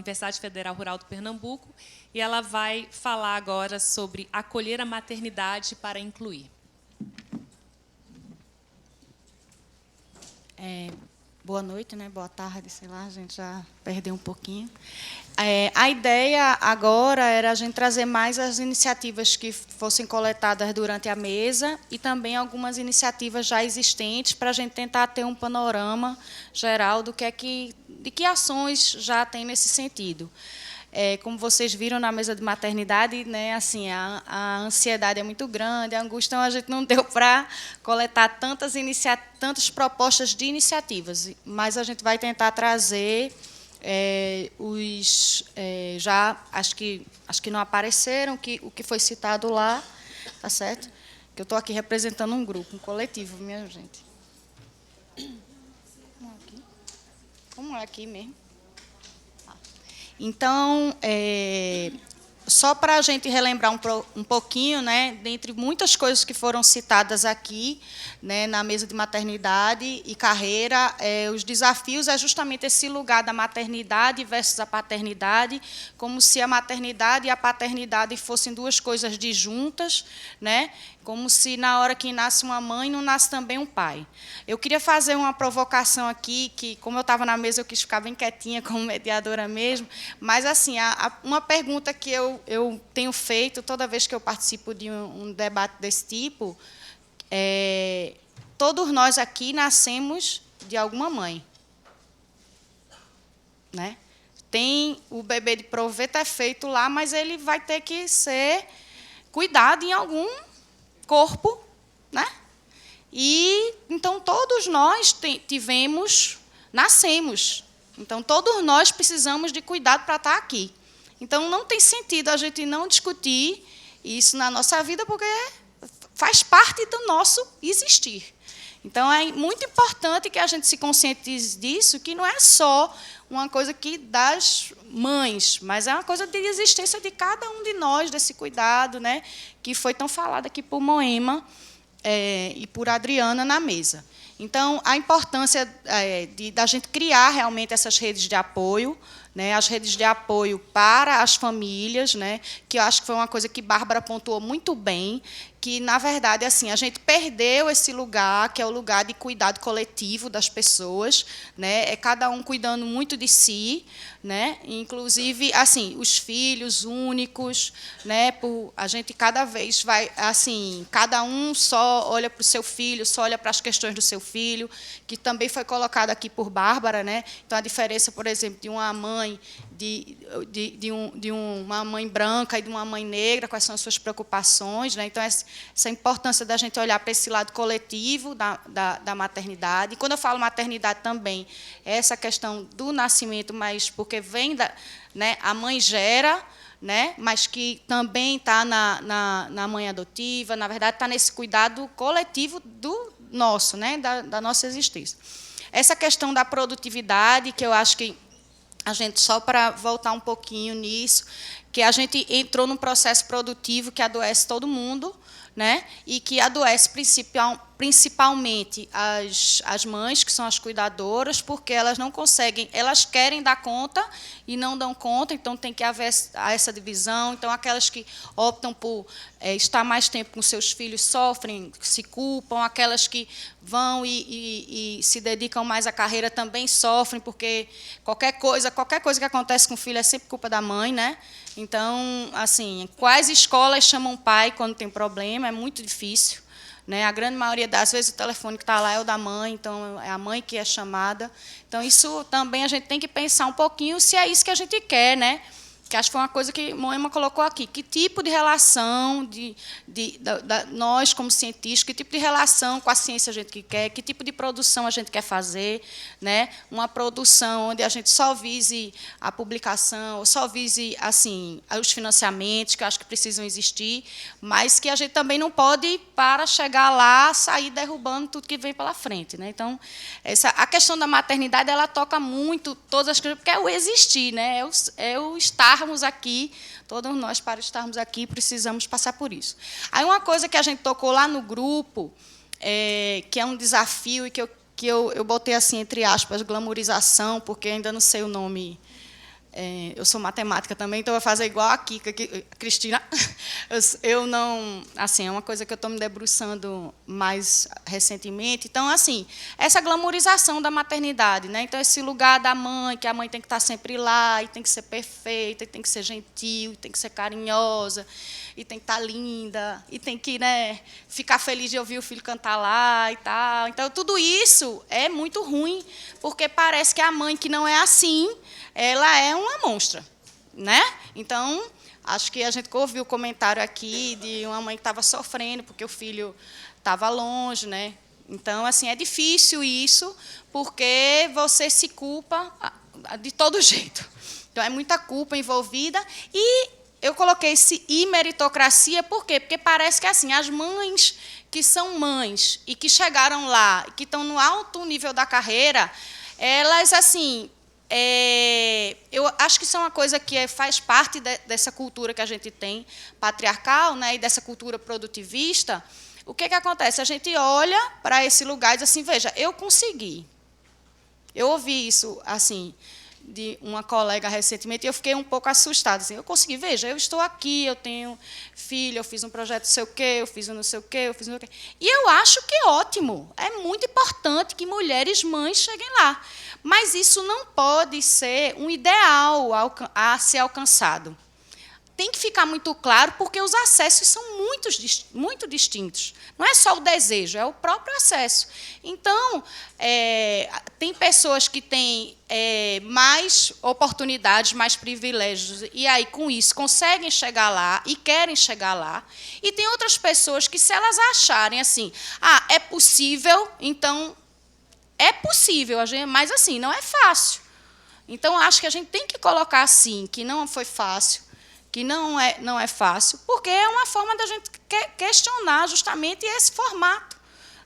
Universidade Federal Rural do Pernambuco, e ela vai falar agora sobre acolher a maternidade para incluir. Boa noite, né? Boa tarde, sei lá, a gente já perdeu um pouquinho. A ideia agora era a gente trazer mais as iniciativas que fossem coletadas durante a mesa e também algumas iniciativas já existentes para a gente tentar ter um panorama geral de que ações já tem nesse sentido. Como vocês viram na mesa de maternidade, né, assim, a ansiedade é muito grande, a angústia, então a gente não deu para coletar tantas propostas de iniciativas, mas a gente vai tentar trazer já acho que não apareceram o que foi citado lá, tá certo? Que eu estou aqui representando um grupo, um coletivo, minha gente. Como é aqui mesmo? Então, só para a gente relembrar um pouquinho, né, dentre muitas coisas que foram citadas aqui, né, na mesa de maternidade e carreira, os desafios é justamente esse lugar da maternidade versus a paternidade, como se a maternidade e a paternidade fossem duas coisas disjuntas, né, como se na hora que nasce uma mãe não nasce também um pai. Eu queria fazer uma provocação aqui, que como eu estava na mesa eu quis ficar bem quietinha como mediadora mesmo, mas assim, uma pergunta que eu tenho feito toda vez que eu participo de um debate desse tipo, todos nós aqui nascemos de alguma mãe, né? Tem o bebê de proveta é feito lá, mas ele vai ter que ser cuidado em algum corpo, né? E então todos nós nascemos. Então todos nós precisamos de cuidado para estar aqui. Então não tem sentido a gente não discutir isso na nossa vida, porque faz parte do nosso existir. Então é muito importante que a gente se conscientize disso, que não é só uma coisa que das mães, mas é uma coisa de existência de cada um de nós, desse cuidado, né, que foi tão falado aqui por Moema e por Adriana na mesa. Então, a importância da gente criar realmente essas redes de apoio, né, as redes de apoio para as famílias, né, que eu acho que foi uma coisa que Bárbara pontuou muito bem, que, na verdade, assim, a gente perdeu esse lugar, que é o lugar de cuidado coletivo das pessoas, né, é cada um cuidando muito de si, né, inclusive, assim, os filhos únicos, né, a gente cada vez vai, assim, cada um só olha para o seu filho, só olha para as questões do seu filho, que também foi colocado aqui por Bárbara, né, então a diferença, por exemplo, de uma mãe de uma mãe branca e de uma mãe negra, quais são as suas preocupações, né? Então essa importância da gente olhar para esse lado coletivo da maternidade. E quando eu falo maternidade também, é essa questão do nascimento, mas porque vem né, a mãe gera, né, mas que também está na mãe adotiva, na verdade está nesse cuidado coletivo do nosso, né, da nossa existência. Essa questão da produtividade, que eu acho que a gente, só para voltar um pouquinho nisso, que a gente entrou num processo produtivo que adoece todo mundo, né? E que adoece principalmente as mães, que são as cuidadoras, porque elas não conseguem, elas querem dar conta e não dão conta, então tem que haver essa divisão. Então, aquelas que optam por estar mais tempo com seus filhos sofrem, se culpam, aquelas que vão e se dedicam mais à carreira também sofrem, porque qualquer coisa que acontece com o filho é sempre culpa da mãe, né? Então, assim, quais escolas chamam pai quando tem problema? É muito difícil, né? A grande maioria das vezes o telefone que está lá é o da mãe, então é a mãe que é chamada. Então, isso também a gente tem que pensar um pouquinho se é isso que a gente quer, né? Que acho que foi uma coisa que Moema colocou aqui. Que tipo de relação nós, como cientistas, que tipo de relação com a ciência a gente quer, que tipo de produção a gente quer fazer, né? Uma produção onde a gente só vise a publicação, ou só vise assim, os financiamentos, que eu acho que precisam existir, mas que a gente também não pode, para chegar lá, sair derrubando tudo que vem pela frente, né? Então, a questão da maternidade, ela toca muito todas as coisas, porque é o existir, né? É o estarmos aqui, todos nós, para estarmos aqui, precisamos passar por isso. Aí, uma coisa que a gente tocou lá no grupo, que é um desafio, e que eu botei assim, entre aspas, glamourização, porque ainda não sei o nome Eu sou matemática também, então eu vou fazer igual aqui, Cristina. Eu não, assim, é uma coisa que eu estou me debruçando mais recentemente. Então, assim, essa glamorização da maternidade, né? Então, esse lugar da mãe, que a mãe tem que estar sempre lá, e tem que ser perfeita, e tem que ser gentil, e tem que ser carinhosa, e tem que estar linda, e tem que, né, ficar feliz de ouvir o filho cantar lá e tal. Então, tudo isso é muito ruim, porque parece que a mãe que não é assim, ela é uma monstra, né? Então, acho que a gente ouviu o comentário aqui de uma mãe que estava sofrendo porque o filho estava longe, né? Então, assim, é difícil isso, porque você se culpa de todo jeito. Então, é muita culpa envolvida. E eu coloquei esse e meritocracia, por quê? Porque parece que, assim, as mães que são mães e que chegaram lá, que estão no alto nível da carreira, elas, assim... eu acho que isso é uma coisa que faz parte dessa cultura que a gente tem, patriarcal, né, e dessa cultura produtivista. O que acontece? A gente olha para esse lugar e diz assim, veja, eu consegui. Eu ouvi isso assim, de uma colega recentemente, e eu fiquei um pouco assustada. Assim, eu consegui, veja, eu estou aqui, eu tenho filho, eu fiz um projeto não sei o quê, eu fiz um não sei o quê, eu fiz um não sei o quê. E eu acho que é ótimo, é muito importante que mulheres mães cheguem lá. Mas isso não pode ser um ideal a ser alcançado. Tem que ficar muito claro, porque os acessos são muito distintos. Não é só o desejo, é o próprio acesso. Então, tem pessoas que têm mais oportunidades, mais privilégios, e aí, com isso, conseguem chegar lá e querem chegar lá. E tem outras pessoas que, se elas acharem assim, é possível, então... É possível, mas, assim, não é fácil. Então, acho que a gente tem que colocar, assim, que não foi fácil, que não é fácil, porque é uma forma da gente questionar justamente esse formato,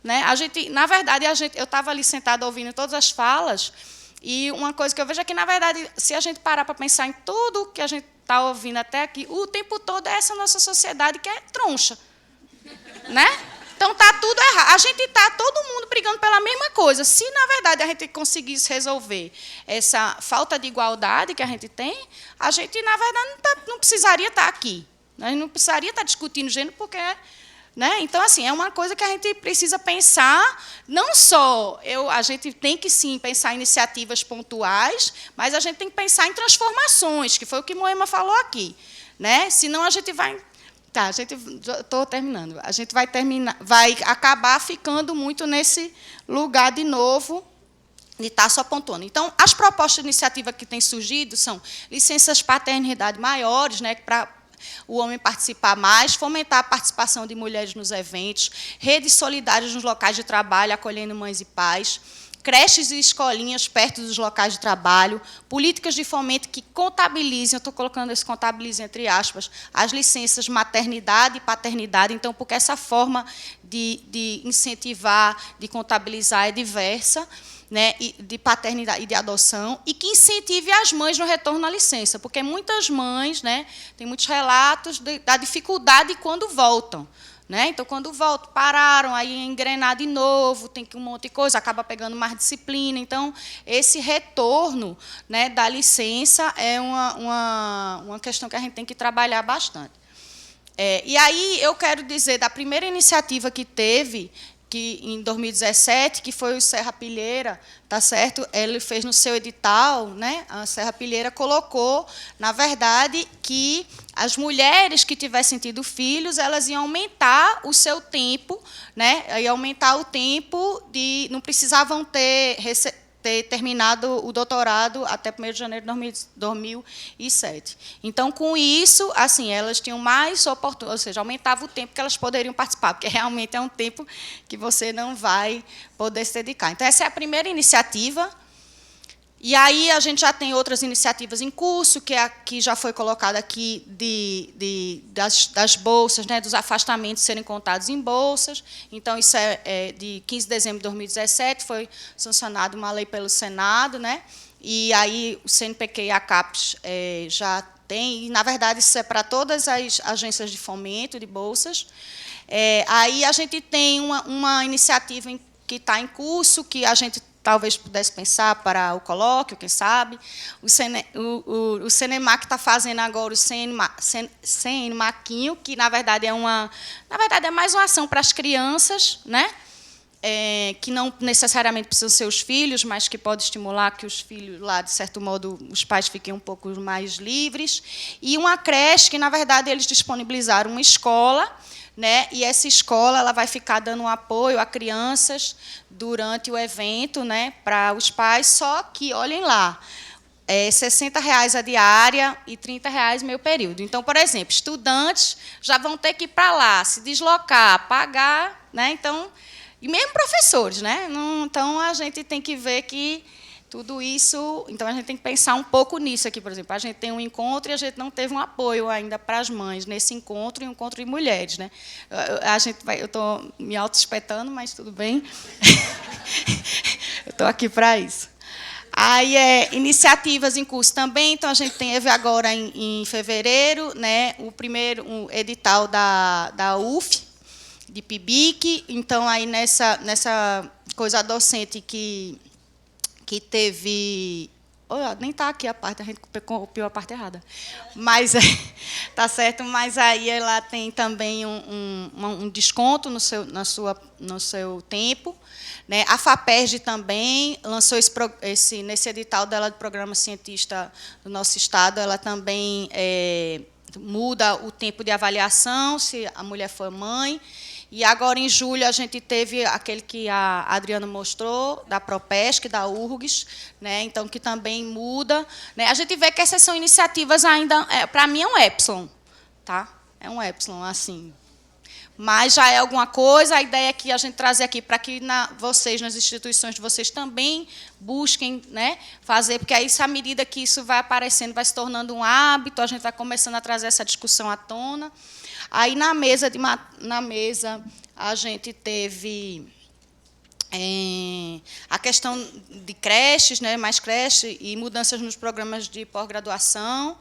né? Na verdade, eu estava ali sentada ouvindo todas as falas, e uma coisa que eu vejo é que, na verdade, se a gente parar para pensar em tudo que a gente está ouvindo até aqui, o tempo todo é essa nossa sociedade que é troncha, né? Então, está tudo errado. A gente está, todo mundo, brigando pela mesma coisa. Se, na verdade, a gente conseguisse resolver essa falta de igualdade que a gente tem, a gente, na verdade, não precisaria estar aqui. A gente não precisaria estar discutindo gênero, porque... Né? Então, assim, é uma coisa que a gente precisa pensar, não só... a gente tem que, sim, pensar em iniciativas pontuais, mas a gente tem que pensar em transformações, que foi o que Moema falou aqui. Né? Senão, a gente vai... Tá, estou terminando. A gente vai acabar ficando muito nesse lugar de novo de estar só pontuando. Então, as propostas de iniciativa que têm surgido são licenças paternidade maiores, né, para o homem participar mais, fomentar a participação de mulheres nos eventos, redes solidárias nos locais de trabalho, acolhendo mães e pais, creches e escolinhas perto dos locais de trabalho, políticas de fomento que contabilizem, eu estou colocando esse contabilizem entre aspas, as licenças maternidade e paternidade, então, porque essa forma de incentivar, de contabilizar é diversa, né, de paternidade e de adoção, e que incentive as mães no retorno à licença, porque muitas mães, né, tem muitos relatos da dificuldade quando voltam. Né? Então, quando voltam, pararam, aí engrenar de novo, tem que um monte de coisa, acaba pegando mais disciplina. Então, esse retorno, né, da licença é uma questão que a gente tem que trabalhar bastante. E aí eu quero dizer da primeira iniciativa que teve, que em 2017, que foi o Serra Pilheira, tá certo? Ele fez no seu edital, né? A Serra Pilheira colocou, na verdade, que as mulheres que tivessem tido filhos, elas iam aumentar o seu tempo, né? Iam aumentar o tempo de, não precisavam ter terminado o doutorado até 1º de janeiro de 2007. Então, com isso, assim, elas tinham mais oportunidade, ou seja, aumentava o tempo que elas poderiam participar, porque realmente é um tempo que você não vai poder se dedicar. Então, essa é a primeira iniciativa. E aí a gente já tem outras iniciativas em curso, que já foi colocada aqui das bolsas, né, dos afastamentos serem contados em bolsas. Então, isso é de 15 de dezembro de 2017, foi sancionada uma lei pelo Senado, né, e aí o CNPq e a CAPES já tem, e, na verdade, isso é para todas as agências de fomento de bolsas. Aí a gente tem uma iniciativa que está em curso, que a gente talvez pudesse pensar para o colóquio, quem sabe. O Senemac está fazendo agora o Senemaquinho, que, na verdade, é mais uma ação para as crianças, né? Que não necessariamente precisam ser os filhos, mas que pode estimular que os filhos, lá, de certo modo, os pais fiquem um pouco mais livres. E uma creche, que, na verdade, eles disponibilizaram uma escola, né? E essa escola ela vai ficar dando um apoio a crianças durante o evento, né? Para os pais, só que, olhem lá, R$60 a diária e R$30 meio período. Então, por exemplo, estudantes já vão ter que ir para lá, se deslocar, pagar, né? Então, e mesmo professores, né? Então, a gente tem que ver que tudo isso... Então, a gente tem que pensar um pouco nisso aqui, por exemplo. A gente tem um encontro e a gente não teve um apoio ainda para as mães nesse encontro e um encontro de mulheres, né? Eu estou me auto-espetando, mas tudo bem. Eu estou aqui para isso. Aí, iniciativas em curso também. Então, a gente teve agora, em fevereiro, né, o primeiro edital da UF, de PIBIC. Então, aí nessa coisa docente que teve... nem está aqui a parte, a gente copiou a parte errada. Mas, tá certo, mas aí ela tem também um desconto no seu tempo. Né? A FAPERJ também lançou nesse edital dela do Programa Cientista do nosso Estado, ela também muda o tempo de avaliação, se a mulher for mãe. E agora, em julho, a gente teve aquele que a Adriana mostrou, da Propesc, da URGS, né? Então, que também muda. Né? A gente vê que essas são iniciativas ainda, para mim, é um epsilon. Tá? É um epsilon, assim. Mas já é alguma coisa, a ideia é que a gente trazer aqui para que vocês, nas instituições de vocês, também busquem, né, fazer, porque aí, à medida que isso vai aparecendo, vai se tornando um hábito, a gente vai começando a trazer essa discussão à tona. Aí, na mesa, a gente teve a questão de creches, né, mais creche e mudanças nos programas de pós-graduação.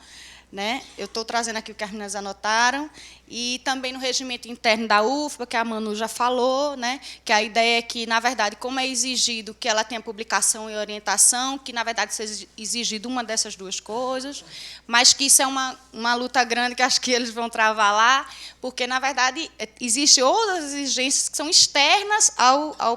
Né? Eu estou trazendo aqui o que as meninas anotaram, e também no regimento interno da UFBA, que a Manu já falou, né? Que a ideia é que, na verdade, como é exigido que ela tenha publicação e orientação, que, na verdade, seja exigido uma dessas duas coisas, mas que isso é uma luta grande que acho que eles vão travar lá, porque, na verdade, existem outras exigências que são externas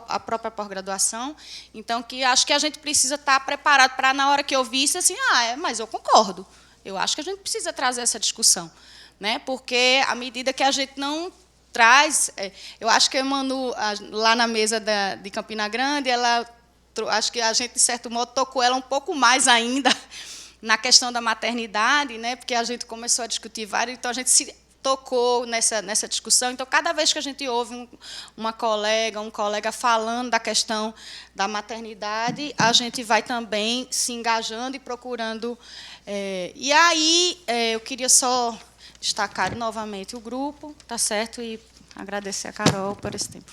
à própria pós-graduação, então, que acho que a gente precisa estar preparado para, na hora que eu visse, assim, mas eu concordo. Eu acho que a gente precisa trazer essa discussão, né? Porque, à medida que a gente não traz... eu acho que a Manu, lá na mesa de Campina Grande, acho que a gente, de certo modo, tocou ela um pouco mais ainda na questão da maternidade, né? Porque a gente começou a discutir vários... Então, a gente se tocou nessa discussão. Então, cada vez que a gente ouve um colega falando da questão da maternidade, a gente vai também se engajando e procurando... e aí, eu queria só destacar novamente o grupo, tá certo? E agradecer a Carol por esse tempo.